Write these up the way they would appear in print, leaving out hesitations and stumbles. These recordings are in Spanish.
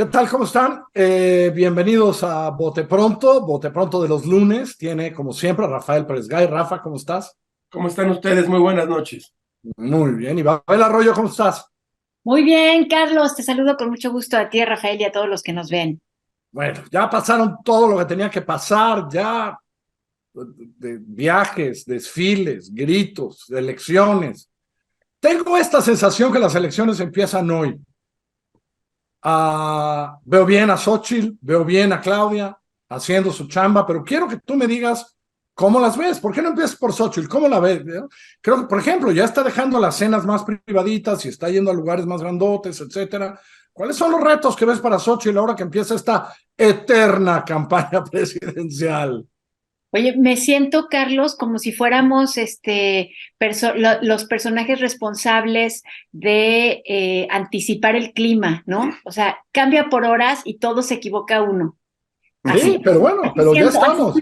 ¿Qué tal? ¿Cómo están? Bienvenidos a Bote Pronto de los lunes. Tiene, como siempre, a Rafael Pérez Gay. Rafa, ¿cómo estás? ¿Cómo están ustedes? Muy buenas noches. Muy bien. Y Babel Arroyo, ¿cómo estás? Muy bien, Carlos, te saludo con mucho gusto a ti, Rafael, y a todos los que nos ven. Bueno, ya pasaron todo lo que tenía que pasar, ya de viajes, desfiles, gritos, elecciones. Tengo esta sensación que las elecciones empiezan hoy. Veo bien a Xóchitl, veo bien a Claudia haciendo su chamba, pero quiero que tú me digas cómo las ves. ¿Por qué no empiezas por Xóchitl? ¿Cómo la ves? Creo que, por ejemplo, ya está dejando las cenas más privaditas y está yendo a lugares más grandotes, etcétera. ¿Cuáles son los retos que ves para Xóchitl ahora que empieza esta eterna campaña presidencial? Oye, me siento, Carlos, como si fuéramos los personajes responsables de anticipar el clima, ¿no? O sea, cambia por horas y todo se equivoca uno. Sí, Así, pero bueno, pero ya estamos.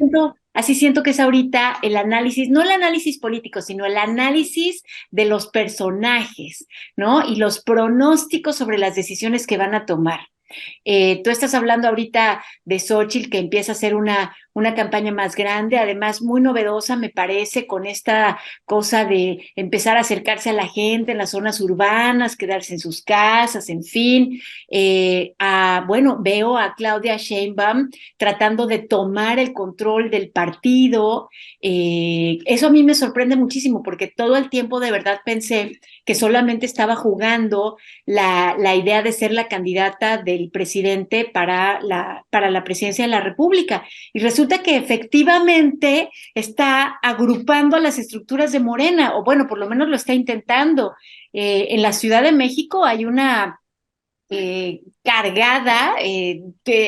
así siento que es ahorita el análisis, no el análisis político, sino el análisis de los personajes, ¿no? Y los pronósticos sobre las decisiones que van a tomar. Tú estás hablando ahorita de Xóchitl, que empieza a hacer una campaña más grande, además muy novedosa, me parece, con esta cosa de empezar a acercarse a la gente en las zonas urbanas, quedarse en sus casas, en fin. Bueno, veo a Claudia Sheinbaum tratando de tomar el control del partido. Eso a mí me sorprende muchísimo, porque todo el tiempo de verdad pensé que solamente estaba jugando la idea de ser la candidata del presidente para la presidencia de la República. Y resulta que efectivamente está agrupando a las estructuras de Morena, o bueno, por lo menos lo está intentando. En la Ciudad de México hay una cargada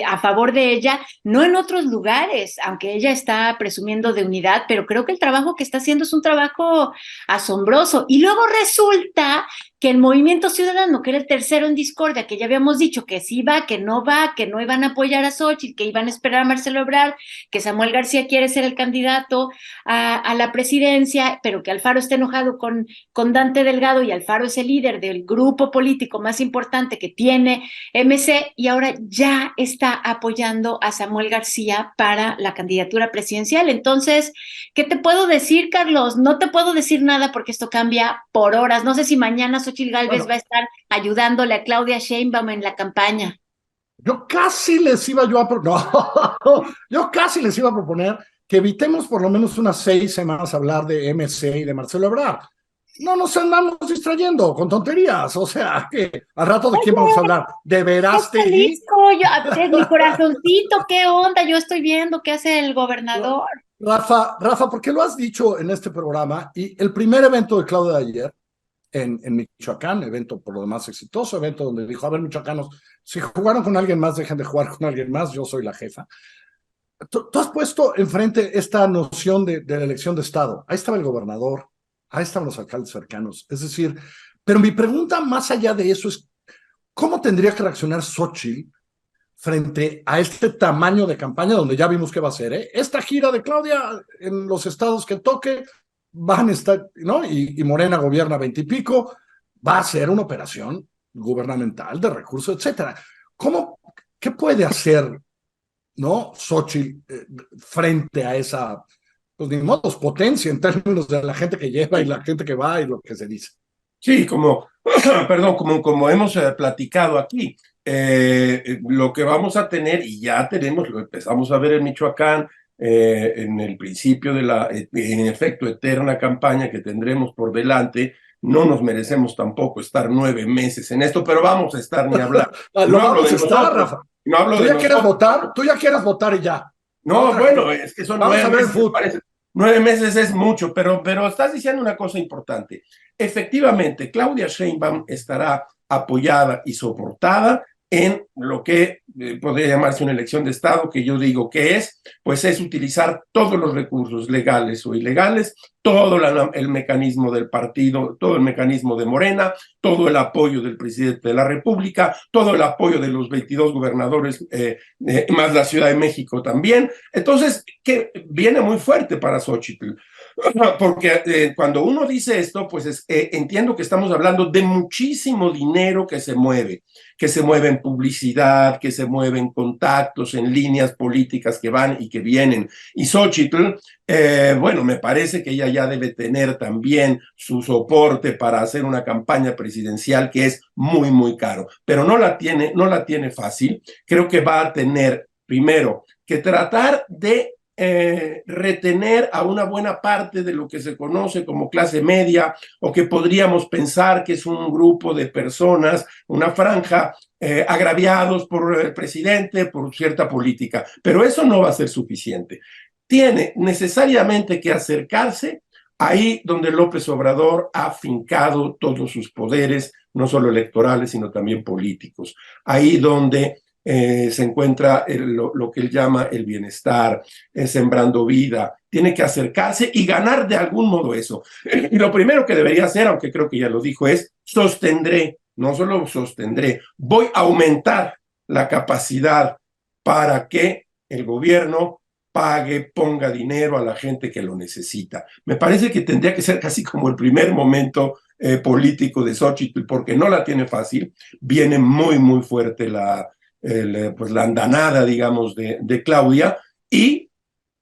a favor de ella, no en otros lugares, aunque ella está presumiendo de unidad, pero creo que el trabajo que está haciendo es un trabajo asombroso. Y luego resulta que el Movimiento Ciudadano, que era el tercero en discordia, que ya habíamos dicho que sí va, que no iban a apoyar a Xóchitl, que iban a esperar a Marcelo Ebrard, que Samuel García quiere ser el candidato a la presidencia, pero que Alfaro está enojado con Dante Delgado, y Alfaro es el líder del grupo político más importante que tiene MC, y ahora ya está apoyando a Samuel García para la candidatura presidencial. Entonces, ¿qué te puedo decir, Carlos? No te puedo decir nada porque esto cambia por horas. No sé si mañana Xóchitl Gálvez va a estar ayudándole a Claudia Sheinbaum en la campaña. Yo casi les iba yo a no, yo casi les iba a proponer que evitemos por lo menos unas 6 semanas hablar de MC y de Marcelo Ebrard. No nos andamos distrayendo con tonterías. O sea, que al rato de quién vamos a hablar. ¿De Verástegui? Mi corazoncito, ¿qué onda? Yo estoy viendo qué hace el gobernador. Rafa, ¿por qué lo has dicho en este programa? Y el primer evento de Claudia de ayer en Michoacán, evento por lo demás exitoso, evento donde dijo, a ver, michoacanos, si jugaron con alguien más, dejen de jugar con alguien más, yo soy la jefa. Tú has puesto enfrente esta noción de la elección de Estado. Ahí estaba el gobernador, ahí estaban los alcaldes cercanos. Es decir, pero mi pregunta más allá de eso es, ¿cómo tendría que reaccionar Xóchitl frente a este tamaño de campaña donde ya vimos qué va a ser? Esta gira de Claudia en los estados que toque van a estar, ¿no? Y Morena gobierna 20 y pico, va a ser una operación gubernamental de recursos, etcétera. ¿Qué puede hacer, ¿no? Xóchitl frente a esa, pues ni modo, potencia en términos de la gente que lleva y la gente que va y lo que se dice? Sí, perdón, como hemos platicado aquí, lo que vamos a tener, y ya tenemos, lo empezamos a ver en Michoacán, en el principio de en efecto, eterna campaña que tendremos por delante. No nos merecemos tampoco estar 9 meses en esto, pero vamos a estar ni hablar. Lo vamos a estar, Rafa. No hablo ¿Tú de ya quieres nosotros. votar? ¿Tú ya quieres votar y ya? No, bueno, es que son Vamos a 9 ver el meses, fútbol. parece. 9 meses es mucho, pero estás diciendo una cosa importante. Efectivamente, Claudia Sheinbaum estará apoyada y soportada en lo que podría llamarse una elección de Estado, que yo digo que pues es utilizar todos los recursos legales o ilegales, todo el mecanismo del partido, todo el mecanismo de Morena, todo el apoyo del presidente de la República, todo el apoyo de los 22 gobernadores, más la Ciudad de México también. Entonces, que viene muy fuerte para Xóchitl. Porque cuando uno dice esto, pues entiendo que estamos hablando de muchísimo dinero que se mueve en publicidad, que se mueve en contactos, en líneas políticas que van y que vienen. Y Xochitl, bueno, me parece que ella ya debe tener también su soporte para hacer una campaña presidencial que es muy, muy caro, pero no la tiene fácil. Creo que va a tener, primero, que tratar de retener a una buena parte de lo que se conoce como clase media o que podríamos pensar que es un grupo de personas, una franja, agraviados por el presidente, por cierta política. Pero eso no va a ser suficiente. Tiene necesariamente que acercarse ahí donde López Obrador ha fincado todos sus poderes, no solo electorales, sino también políticos. Ahí donde se encuentra lo que él llama el bienestar, sembrando vida. Tiene que acercarse y ganar de algún modo eso. Y lo primero que debería hacer, aunque creo que ya lo dijo, es no solo sostendré, voy a aumentar la capacidad para que el gobierno pague, ponga dinero a la gente que lo necesita. Me parece que tendría que ser casi como el primer momento político de Xochitl, porque no la tiene fácil, viene muy, muy fuerte pues la andanada, digamos, de Claudia, y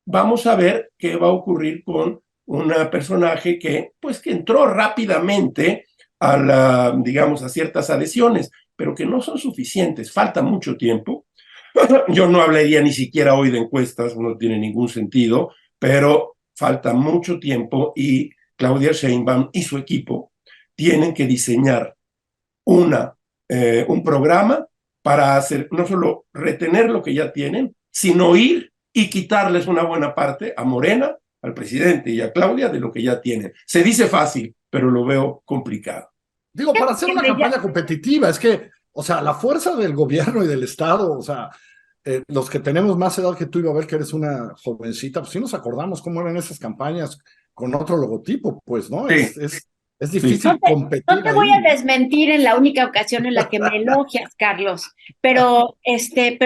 vamos a ver qué va a ocurrir con una personaje que entró rápidamente digamos, a ciertas adhesiones, pero que no son suficientes, falta mucho tiempo. Yo no hablaría ni siquiera hoy de encuestas, no tiene ningún sentido, pero falta mucho tiempo y Claudia Sheinbaum y su equipo tienen que diseñar un programa para hacer, no solo retener lo que ya tienen, sino ir y quitarles una buena parte a Morena, al presidente y a Claudia de lo que ya tienen. Se dice fácil, pero lo veo complicado. Digo, para hacer una campaña competitiva, es que, o sea, la fuerza del gobierno y del Estado, o sea, los que tenemos más edad que tú, Ibabel, que eres una jovencita, pues sí nos acordamos cómo eran esas campañas con otro logotipo, pues, ¿no? Sí. Es difícil competir. No te voy a desmentir en la única ocasión en la que me elogias, Carlos, pero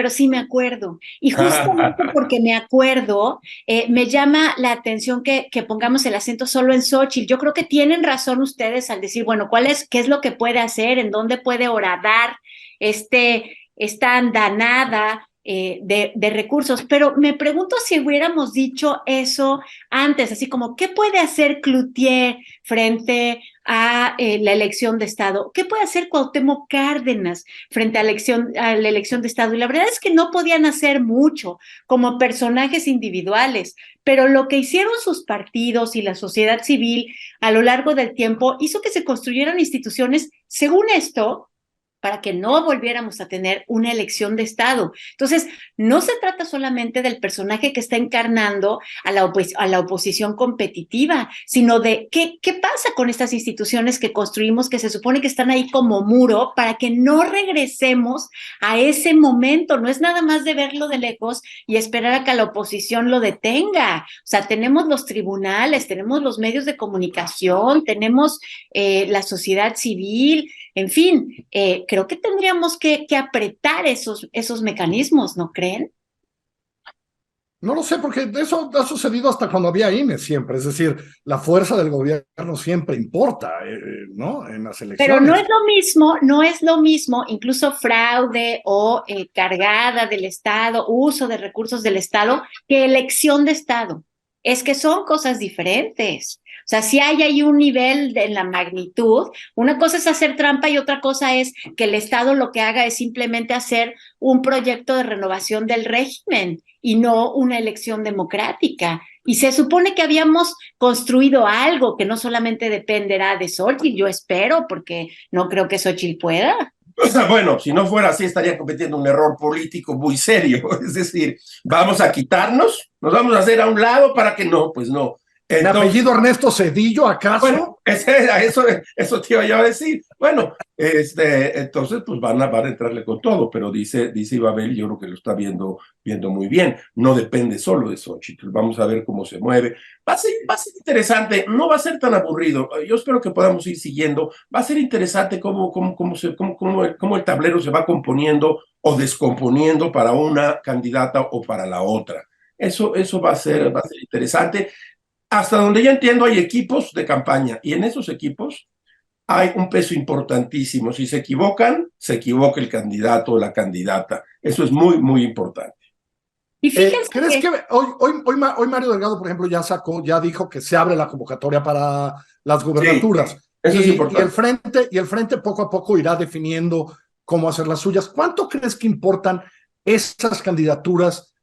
sí me acuerdo. Y justamente porque me acuerdo, me llama la atención que pongamos el acento solo en Xochitl. Yo creo que tienen razón ustedes al decir, bueno, qué es lo que puede hacer, en dónde puede horadar esta andanada de recursos, pero me pregunto si hubiéramos dicho eso antes, así como, ¿qué puede hacer Cloutier frente a la elección de Estado? ¿Qué puede hacer Cuauhtémoc Cárdenas frente a la elección de Estado? Y la verdad es que no podían hacer mucho como personajes individuales, pero lo que hicieron sus partidos y la sociedad civil a lo largo del tiempo hizo que se construyeran instituciones, según esto, para que no volviéramos a tener una elección de Estado. Entonces, no se trata solamente del personaje que está encarnando a la oposición competitiva, sino de qué pasa con estas instituciones que construimos, que se supone que están ahí como muro, para que no regresemos a ese momento. No es nada más de verlo de lejos y esperar a que la oposición lo detenga. O sea, tenemos los tribunales, tenemos los medios de comunicación, tenemos la sociedad civil. En fin, creo que tendríamos que apretar esos mecanismos, ¿no creen? No lo sé, porque eso ha sucedido hasta cuando había INE siempre, es decir, la fuerza del gobierno siempre importa, ¿no? En las elecciones. Pero no es lo mismo, incluso fraude o cargada del Estado, uso de recursos del Estado, que elección de Estado. Es que son cosas diferentes. O sea, si hay ahí un nivel en la magnitud, una cosa es hacer trampa y otra cosa es que el Estado lo que haga es simplemente hacer un proyecto de renovación del régimen y no una elección democrática. Y se supone que habíamos construido algo que no solamente dependerá de Xochitl, yo espero, porque no creo que Xochitl pueda. Bueno, si no fuera así, estaría cometiendo un error político muy serio. Es decir, vamos a quitarnos, nos vamos a hacer a un lado para que no, pues no. Entonces, ¿el apellido Ernesto Zedillo, acaso? Bueno, eso te iba yo a decir. Bueno, entonces pues van a entrarle con todo, pero dice Ibabel, yo creo que lo está viendo muy bien. No depende solo de Xochitl. Vamos a ver cómo se mueve. Va a ser interesante, no va a ser tan aburrido. Yo espero que podamos ir siguiendo. Va a ser interesante cómo el tablero se va componiendo o descomponiendo para una candidata o para la otra. Eso va a ser interesante. hasta donde yo entiendo hay equipos de campaña y en esos equipos hay un peso importantísimo. Si se equivocan, se equivoca el candidato o la candidata. Eso es muy, muy importante. Y fíjense ¿Crees que hoy Mario Delgado, por ejemplo, ya dijo que se abre la convocatoria para las gubernaturas? Sí, eso es importante. Y el frente poco a poco irá definiendo cómo hacer las suyas. ¿Cuánto crees que importan esas candidaturas?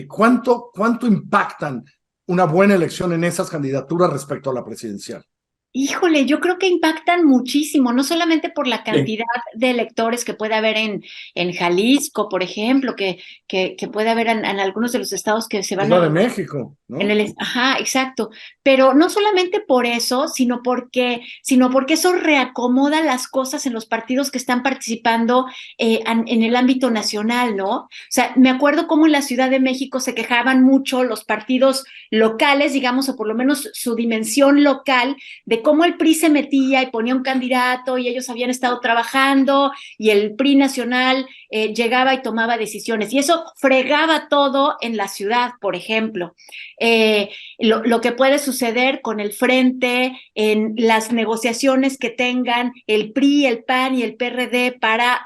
¿Cuánto impactan una buena elección en esas candidaturas respecto a la presidencial? Híjole, yo creo que impactan muchísimo, no solamente por la cantidad de electores que puede haber en Jalisco, por ejemplo, que puede haber en algunos de los estados que se van a... de México, ¿no? Ajá, exacto. Pero no solamente por eso, sino porque eso reacomoda las cosas en los partidos que están participando en el ámbito nacional, ¿no? O sea, me acuerdo cómo en la Ciudad de México se quejaban mucho los partidos locales, digamos, o por lo menos su dimensión local, de cómo el PRI se metía y ponía un candidato y ellos habían estado trabajando y el PRI nacional llegaba y tomaba decisiones. Y eso fregaba todo en la ciudad, por ejemplo. Lo que puede suceder con el frente en las negociaciones que tengan el PRI, el PAN y el PRD para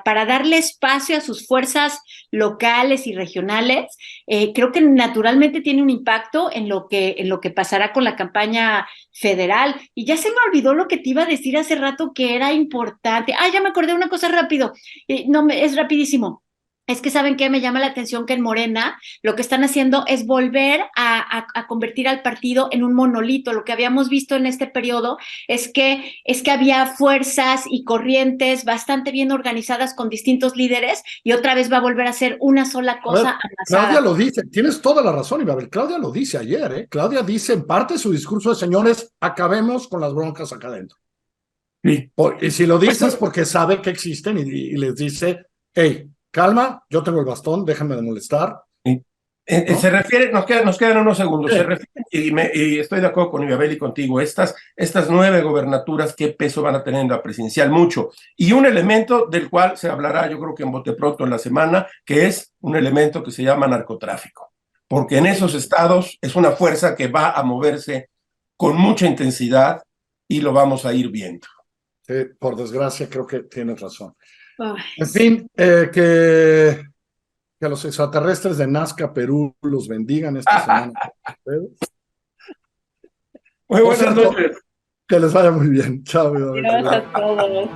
darle espacio a sus fuerzas locales y regionales, creo que naturalmente tiene un impacto en lo que pasará con la campaña federal. Y ya se me olvidó lo que te iba a decir hace rato que era importante. Ya me acordé de una cosa rápido. Es rapidísimo. Es que ¿saben qué? Me llama la atención que en Morena lo que están haciendo es volver a convertir al partido en un monolito. Lo que habíamos visto en este periodo es que había fuerzas y corrientes bastante bien organizadas con distintos líderes y otra vez va a volver a ser una sola cosa amasada. Claudia lo dice, tienes toda la razón, Ibabel. Claudia lo dice ayer, ¿eh? Claudia dice en parte de su discurso de señores, acabemos con las broncas acá adentro. Sí. Y si lo dice es porque sabe que existen y les dice, hey, calma, yo tengo el bastón, déjenme de molestar. ¿No? Se refiere, nos quedan unos segundos, se refiere, y estoy de acuerdo con Ibabel y contigo, estas 9 gobernaturas, ¿qué peso van a tener en la presidencial? Mucho. Y un elemento del cual se hablará, yo creo que en bote pronto en la semana, que es un elemento que se llama narcotráfico. Porque en esos estados es una fuerza que va a moverse con mucha intensidad y lo vamos a ir viendo. Por desgracia, creo que tienes razón. Ay, en fin, que los extraterrestres de Nazca, Perú, los bendigan esta semana. Muy buenas noches. Que les vaya muy bien. Chao. Gracias a todos.